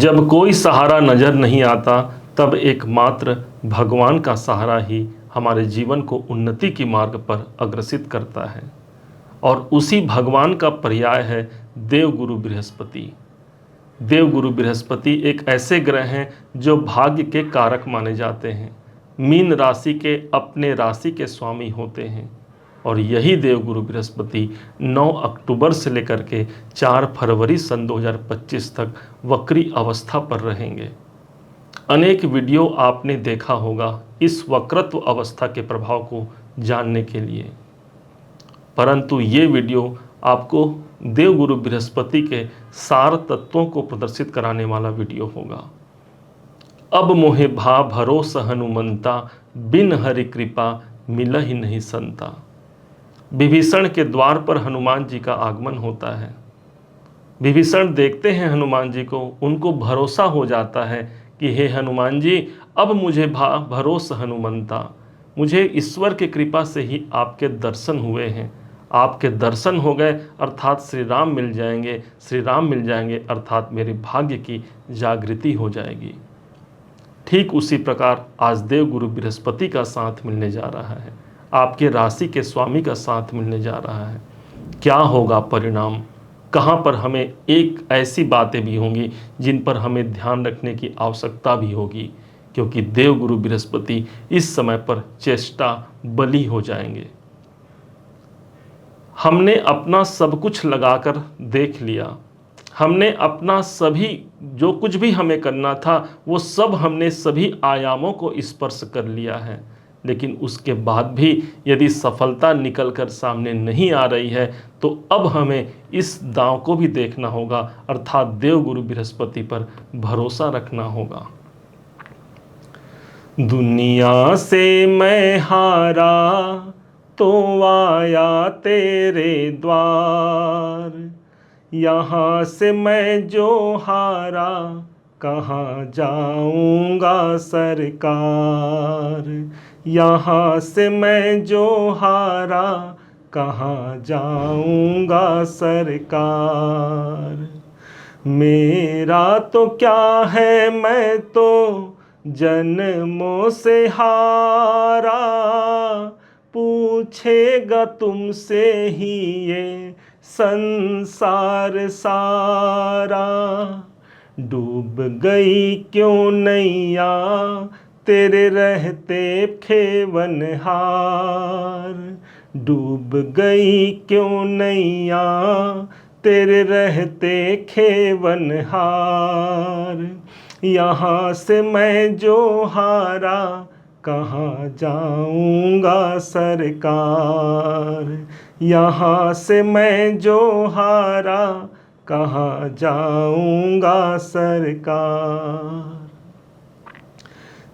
जब कोई सहारा नज़र नहीं आता तब एकमात्र भगवान का सहारा ही हमारे जीवन को उन्नति की मार्ग पर अग्रसित करता है। और उसी भगवान का पर्याय है देवगुरु बृहस्पति। देवगुरु बृहस्पति एक ऐसे ग्रह हैं जो भाग्य के कारक माने जाते हैं। मीन राशि के अपने राशि के स्वामी होते हैं और यही देवगुरु बृहस्पति 9 अक्टूबर से लेकर के 4 फरवरी सन 2025 तक वक्री अवस्था पर रहेंगे। अनेक वीडियो आपने देखा होगा इस वक्रत्व अवस्था के प्रभाव को जानने के लिए, परंतु ये वीडियो आपको देवगुरु बृहस्पति के सार तत्वों को प्रदर्शित कराने वाला वीडियो होगा। अब मोहे भा भरोस हनुमंता, बिन हरि कृपा मिलहि नहीं संता। विभीषण के द्वार पर हनुमान जी का आगमन होता है। विभीषण देखते हैं हनुमान जी को, उनको भरोसा हो जाता है कि हे हनुमान जी, अब मुझे भरोस हनुमंता, मुझे ईश्वर के कृपा से ही आपके दर्शन हुए हैं। आपके दर्शन हो गए अर्थात श्री राम मिल जाएंगे, श्री राम मिल जाएंगे अर्थात मेरे भाग्य की जागृति हो जाएगी। ठीक उसी प्रकार आज देवगुरु बृहस्पति का साथ मिलने जा रहा है, आपके राशि के स्वामी का साथ मिलने जा रहा है। क्या होगा परिणाम, कहाँ पर हमें एक ऐसी बातें भी होंगी जिन पर हमें ध्यान रखने की आवश्यकता भी होगी, क्योंकि देवगुरु बृहस्पति इस समय पर चेष्टा बली हो जाएंगे। हमने अपना सब कुछ लगाकर देख लिया, हमने अपना सभी जो कुछ भी हमें करना था वो सब हमने सभी आयामों को स्पर्श कर लिया है, लेकिन उसके बाद भी यदि सफलता निकल कर सामने नहीं आ रही है तो अब हमें इस दांव को भी देखना होगा, अर्थात देवगुरु बृहस्पति पर भरोसा रखना होगा। दुनिया से मैं हारा तो आया तेरे द्वार, यहाँ से मैं जो हारा कहाँ जाऊँगा सरकार। यहाँ से मैं जो हारा कहाँ जाऊँगा सरकार। मेरा तो क्या है, मैं तो जन्मों से हारा, पूछेगा तुमसे ही ये संसार सारा। डूब गई क्यों नैया तेरे रहते खेवनहार, डूब गई क्यों नैया तेरे रहते खेवनहार। यहाँ से मैं जो हारा कहाँ जाऊँगा सरकार। यहाँ से मैं जो हारा कहाँ जाऊँगा सरकार।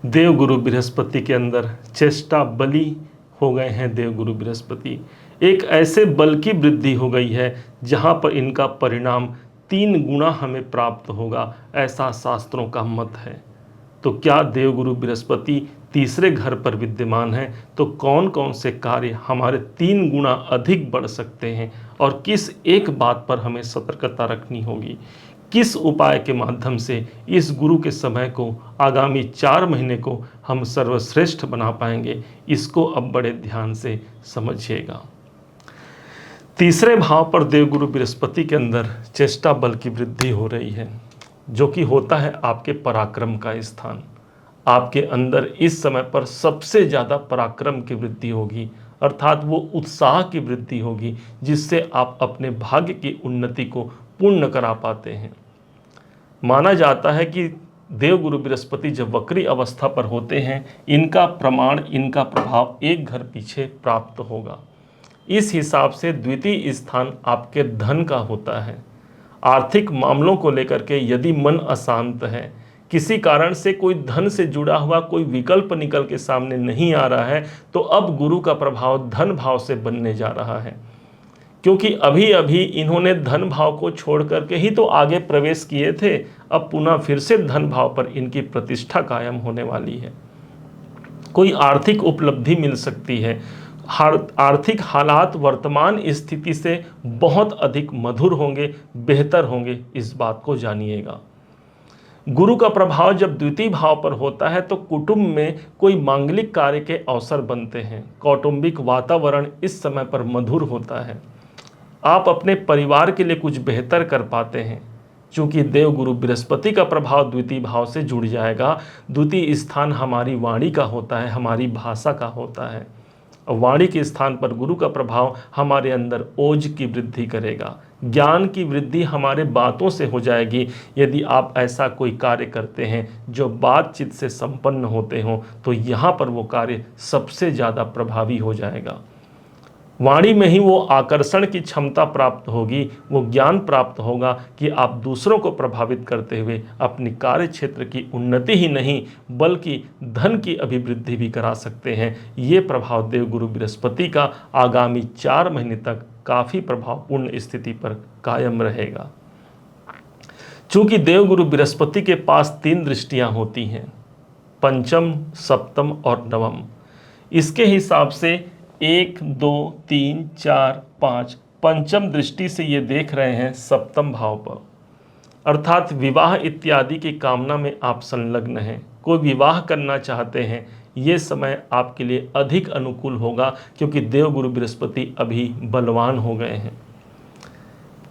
देवगुरु बृहस्पति के अंदर चेष्टा बली हो गए हैं। देवगुरु बृहस्पति एक ऐसे बल की वृद्धि हो गई है जहाँ पर इनका परिणाम 3 गुना हमें प्राप्त होगा, ऐसा शास्त्रों का मत है। तो क्या देवगुरु बृहस्पति तीसरे घर पर विद्यमान है तो कौन कौन से कार्य हमारे 3 गुना अधिक बढ़ सकते हैं और किस एक बात पर हमें सतर्कता रखनी होगी, किस उपाय के माध्यम से इस गुरु के समय को आगामी 4 महीने को हम सर्वश्रेष्ठ बना पाएंगे, इसको अब बड़े ध्यान से समझिएगा। तीसरे भाव पर देवगुरु बृहस्पति के अंदर चेष्टा बल की वृद्धि हो रही है, जो कि होता है आपके पराक्रम का स्थान। आपके अंदर इस समय पर सबसे ज़्यादा पराक्रम की वृद्धि होगी, अर्थात वो उत्साह की वृद्धि होगी जिससे आप अपने भाग्य की उन्नति को पूर्ण करा पाते हैं। माना जाता है कि देवगुरु बृहस्पति जब वक्री अवस्था पर होते हैं, इनका प्रमाण, इनका प्रभाव एक घर पीछे प्राप्त होगा। इस हिसाब से द्वितीय स्थान आपके धन का होता है। आर्थिक मामलों को लेकर के यदि मन अशांत है, किसी कारण से कोई धन से जुड़ा हुआ कोई विकल्प निकल के सामने नहीं आ रहा है, तो अब गुरु का प्रभाव धन भाव से बनने जा रहा है, क्योंकि अभी अभी इन्होंने धन भाव को छोड़ करके ही तो आगे प्रवेश किए थे। अब पुनः फिर से धन भाव पर इनकी प्रतिष्ठा कायम होने वाली है। कोई आर्थिक उपलब्धि मिल सकती है। आर्थिक हालात वर्तमान स्थिति से बहुत अधिक मधुर होंगे, बेहतर होंगे, इस बात को जानिएगा। गुरु का प्रभाव जब द्वितीय भाव पर होता है तो कुटुंब में कोई मांगलिक कार्य के अवसर बनते हैं। कौटुंबिक वातावरण इस समय पर मधुर होता है। आप अपने परिवार के लिए कुछ बेहतर कर पाते हैं। चूंकि देव गुरु बृहस्पति का प्रभाव द्वितीय भाव से जुड़ जाएगा। द्वितीय स्थान हमारी वाणी का होता है, हमारी भाषा का होता है। वाणी के स्थान पर गुरु का प्रभाव हमारे अंदर ओज की वृद्धि करेगा, ज्ञान की वृद्धि हमारे बातों से हो जाएगी। यदि आप ऐसा कोई कार्य करते हैं जो बातचीत से संपन्न होते हों तो यहाँ पर वो कार्य सबसे ज़्यादा प्रभावी हो जाएगा। वाणी में ही वो आकर्षण की क्षमता प्राप्त होगी, वो ज्ञान प्राप्त होगा कि आप दूसरों को प्रभावित करते हुए अपनी कार्य क्षेत्र की उन्नति ही नहीं बल्कि धन की अभिवृद्धि भी करा सकते हैं। ये प्रभाव देव गुरु बृहस्पति का आगामी 4 महीने तक काफ़ी प्रभावपूर्ण स्थिति पर कायम रहेगा। चूंकि देव गुरु बृहस्पति के पास 3 दृष्टियां होती हैं, पंचम, सप्तम और नवम। इसके हिसाब से 1, 2, 3, 4, 5 पंचम दृष्टि से ये देख रहे हैं सप्तम भाव पर, अर्थात विवाह इत्यादि की कामना में आप संलग्न हैं, कोई विवाह करना चाहते हैं। ये समय आपके लिए अधिक अनुकूल होगा क्योंकि देव गुरु बृहस्पति अभी बलवान हो गए हैं।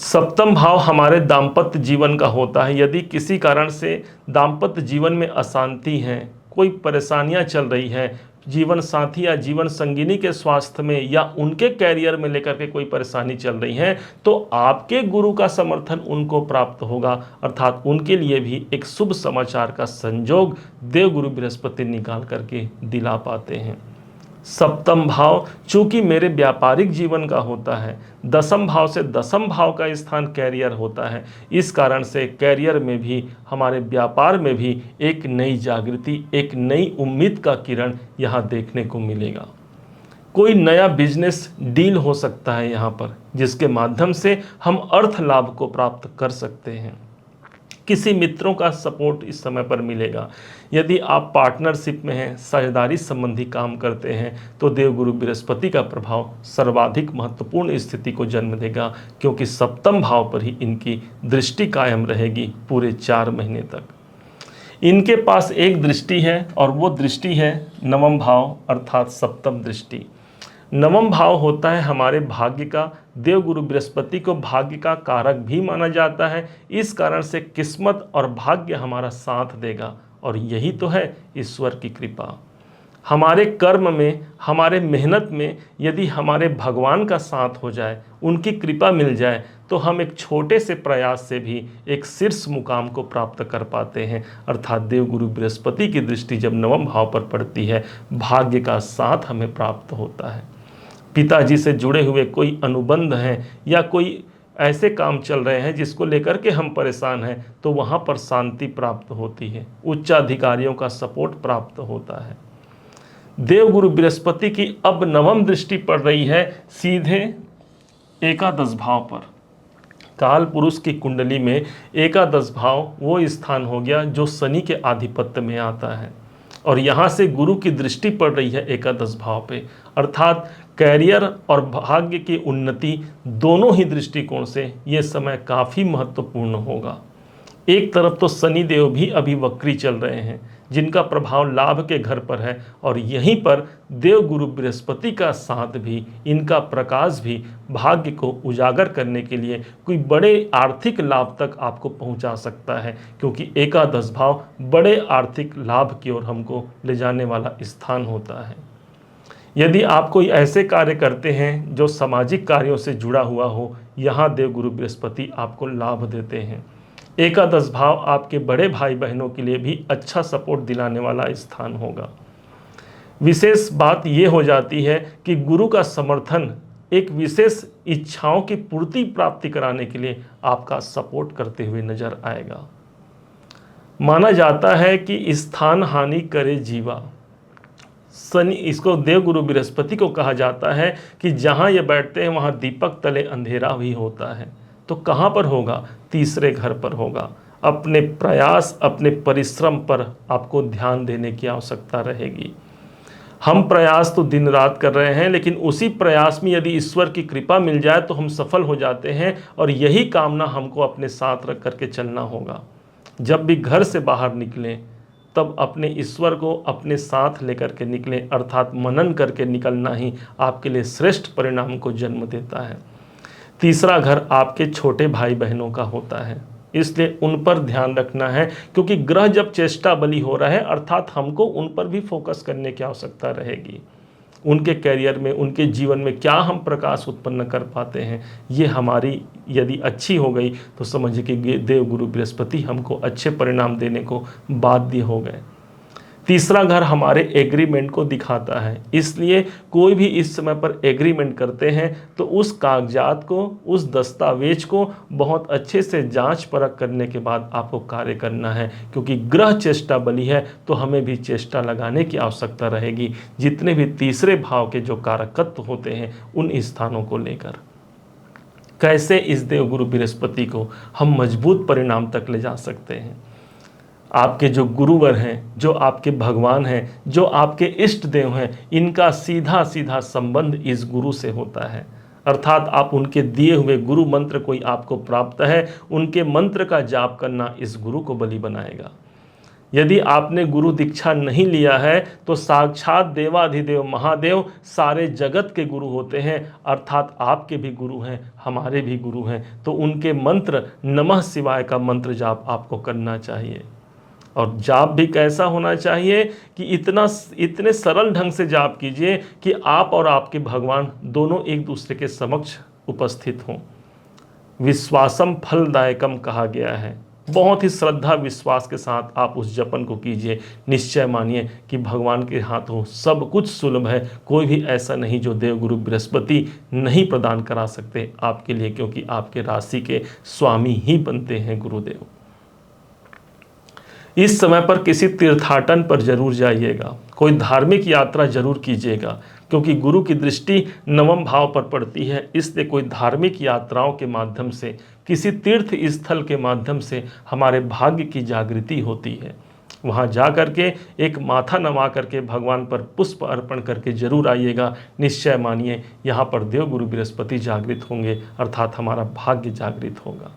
सप्तम भाव हमारे दाम्पत्य जीवन का होता है। यदि किसी कारण से दाम्पत्य जीवन में अशांति है, कोई परेशानियां चल रही है, जीवन साथी या जीवन संगिनी के स्वास्थ्य में या उनके कैरियर में लेकर के कोई परेशानी चल रही है, तो आपके गुरु का समर्थन उनको प्राप्त होगा, अर्थात उनके लिए भी एक शुभ समाचार का संयोग देव गुरु बृहस्पति निकाल करके दिला पाते हैं। सप्तम भाव चूंकि मेरे व्यापारिक जीवन का होता है, दसम भाव से दसम भाव का स्थान कैरियर होता है। इस कारण से कैरियर में भी, हमारे व्यापार में भी एक नई जागृति, एक नई उम्मीद का किरण यहाँ देखने को मिलेगा। कोई नया बिजनेस डील हो सकता है यहाँ पर, जिसके माध्यम से हम अर्थ लाभ को प्राप्त कर सकते हैं। किसी मित्रों का सपोर्ट इस समय पर मिलेगा। यदि आप पार्टनरशिप में हैं, साझेदारी संबंधी काम करते हैं, तो देवगुरु बृहस्पति का प्रभाव सर्वाधिक महत्वपूर्ण स्थिति को जन्म देगा क्योंकि सप्तम भाव पर ही इनकी दृष्टि कायम रहेगी पूरे 4 महीने तक। इनके पास एक दृष्टि है और वो दृष्टि है नवम भाव अर्थात सप्तम दृष्टि। नवम भाव होता है हमारे भाग्य का। देवगुरु बृहस्पति को भाग्य का कारक भी माना जाता है। इस कारण से किस्मत और भाग्य हमारा साथ देगा और यही तो है ईश्वर की कृपा। हमारे कर्म में, हमारे मेहनत में यदि हमारे भगवान का साथ हो जाए, उनकी कृपा मिल जाए, तो हम एक छोटे से प्रयास से भी एक शीर्ष मुकाम को प्राप्त कर पाते हैं। अर्थात देवगुरु बृहस्पति की दृष्टि जब नवम भाव पर पड़ती है, भाग्य का साथ हमें प्राप्त होता है। पिताजी से जुड़े हुए कोई अनुबंध हैं या कोई ऐसे काम चल रहे हैं जिसको लेकर के हम परेशान हैं, तो वहाँ पर शांति प्राप्त होती है, उच्चाधिकारियों का सपोर्ट प्राप्त होता है। देवगुरु बृहस्पति की अब नवम दृष्टि पड़ रही है सीधे एकादश भाव पर। काल पुरुष की कुंडली में एकादश भाव वो स्थान हो गया जो शनि के आधिपत्य में आता है और यहाँ से गुरु की दृष्टि पड़ रही है एकादश भाव पे, अर्थात कैरियर और भाग्य की उन्नति दोनों ही दृष्टिकोण से ये समय काफ़ी महत्वपूर्ण होगा। एक तरफ तो शनि देव भी अभी वक्री चल रहे हैं जिनका प्रभाव लाभ के घर पर है और यहीं पर देव गुरु बृहस्पति का साथ भी, इनका प्रकाश भी भाग्य को उजागर करने के लिए कोई बड़े आर्थिक लाभ तक आपको पहुंचा सकता है क्योंकि एकादश भाव बड़े आर्थिक लाभ की ओर हमको ले जाने वाला स्थान होता है। यदि आप कोई ऐसे कार्य करते हैं जो सामाजिक कार्यों से जुड़ा हुआ हो, यहाँ देव गुरु बृहस्पति आपको लाभ देते हैं। एकादश भाव आपके बड़े भाई बहनों के लिए भी अच्छा सपोर्ट दिलाने वाला स्थान होगा। विशेष बात यह हो जाती है कि गुरु का समर्थन एक विशेष इच्छाओं की पूर्ति प्राप्ति कराने के लिए आपका सपोर्ट करते हुए नजर आएगा। माना जाता है कि स्थान हानि करे जीवा। शनि, इसको देवगुरु बृहस्पति को कहा जाता है कि जहाँ ये बैठते हैं वहाँ दीपक तले अंधेरा भी होता है। तो कहाँ पर होगा? तीसरे घर पर होगा। अपने प्रयास, अपने परिश्रम पर आपको ध्यान देने की आवश्यकता रहेगी। हम प्रयास तो दिन रात कर रहे हैं, लेकिन उसी प्रयास में यदि ईश्वर की कृपा मिल जाए तो हम सफल हो जाते हैं और यही कामना हमको अपने साथ रख करके चलना होगा। जब भी घर से बाहर निकलें तब अपने ईश्वर को अपने साथ लेकर के निकलें, अर्थात मनन करके निकलना ही आपके लिए श्रेष्ठ परिणाम को जन्म देता है। तीसरा घर आपके छोटे भाई बहनों का होता है, इसलिए उन पर ध्यान रखना है, क्योंकि ग्रह जब चेष्टा बली हो रहा है अर्थात हमको उन पर भी फोकस करने की आवश्यकता रहेगी। उनके करियर में, उनके जीवन में क्या हम प्रकाश उत्पन्न कर पाते हैं, ये हमारी यदि अच्छी हो गई तो समझिए कि देवगुरु बृहस्पति हमको अच्छे परिणाम देने को बाध्य हो गए। तीसरा घर हमारे एग्रीमेंट को दिखाता है, इसलिए कोई भी इस समय पर एग्रीमेंट करते हैं तो उस कागजात को, उस दस्तावेज को बहुत अच्छे से जांच परख करने के बाद आपको कार्य करना है, क्योंकि ग्रह चेष्टा बली है तो हमें भी चेष्टा लगाने की आवश्यकता रहेगी, जितने भी तीसरे भाव के जो कारकत्व होते हैं उन स्थानों को लेकर। कैसे इस देवगुरु बृहस्पति को हम मजबूत परिणाम तक ले जा सकते हैं। आपके जो गुरुवर हैं, जो आपके भगवान हैं, जो आपके इष्ट देव हैं, इनका सीधा सीधा संबंध इस गुरु से होता है, अर्थात आप उनके दिए हुए गुरु मंत्र कोई आपको प्राप्त है, उनके मंत्र का जाप करना इस गुरु को बलि बनाएगा। यदि आपने गुरु दीक्षा नहीं लिया है तो साक्षात देवाधिदेव महादेव सारे जगत के गुरु होते हैं, अर्थात आपके भी गुरु हैं, हमारे भी गुरु हैं, तो उनके मंत्र नमः शिवाय का मंत्र जाप आपको करना चाहिए। और जाप भी कैसा होना चाहिए कि इतने सरल ढंग से जाप कीजिए कि आप और आपके भगवान दोनों एक दूसरे के समक्ष उपस्थित हों। विश्वासम फलदायकम कहा गया है, बहुत ही श्रद्धा विश्वास के साथ आप उस जपन को कीजिए। निश्चय मानिए कि भगवान के हाथों सब कुछ सुलभ है, कोई भी ऐसा नहीं जो देवगुरु बृहस्पति नहीं प्रदान करा सकते आपके लिए, क्योंकि आपके राशि के स्वामी ही बनते हैं गुरुदेव। इस समय पर किसी तीर्थाटन पर जरूर जाइएगा, कोई धार्मिक यात्रा जरूर कीजिएगा, क्योंकि गुरु की दृष्टि नवम भाव पर पड़ती है, इसलिए कोई धार्मिक यात्राओं के माध्यम से, किसी तीर्थ स्थल के माध्यम से हमारे भाग्य की जागृति होती है। वहाँ जा करके एक माथा नवा करके भगवान पर पुष्प अर्पण करके जरूर आइएगा। निश्चय मानिए यहाँ पर देवगुरु बृहस्पति जागृत होंगे, अर्थात हमारा भाग्य जागृत होगा।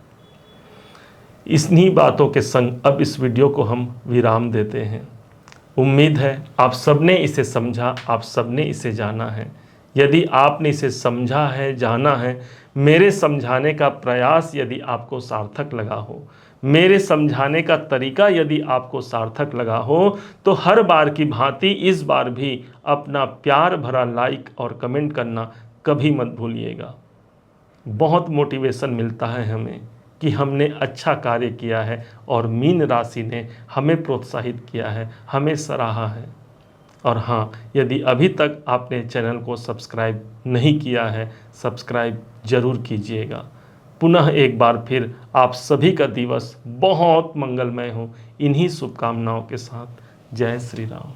इन्हीं बातों के संग अब इस वीडियो को हम विराम देते हैं। उम्मीद है आप सबने इसे समझा, आप सबने इसे जाना है। यदि आपने इसे समझा है, जाना है, मेरे समझाने का प्रयास यदि आपको सार्थक लगा हो, मेरे समझाने का तरीका यदि आपको सार्थक लगा हो, तो हर बार की भांति इस बार भी अपना प्यार भरा लाइक और कमेंट करना कभी मत भूलिएगा। बहुत मोटिवेशन मिलता है हमें कि हमने अच्छा कार्य किया है और मीन राशि ने हमें प्रोत्साहित किया है, हमें सराहा है। और हाँ, यदि अभी तक आपने चैनल को सब्सक्राइब नहीं किया है, सब्सक्राइब जरूर कीजिएगा। पुनः एक बार फिर आप सभी का दिवस बहुत मंगलमय हो, इन्हीं शुभकामनाओं के साथ। जय श्री राम।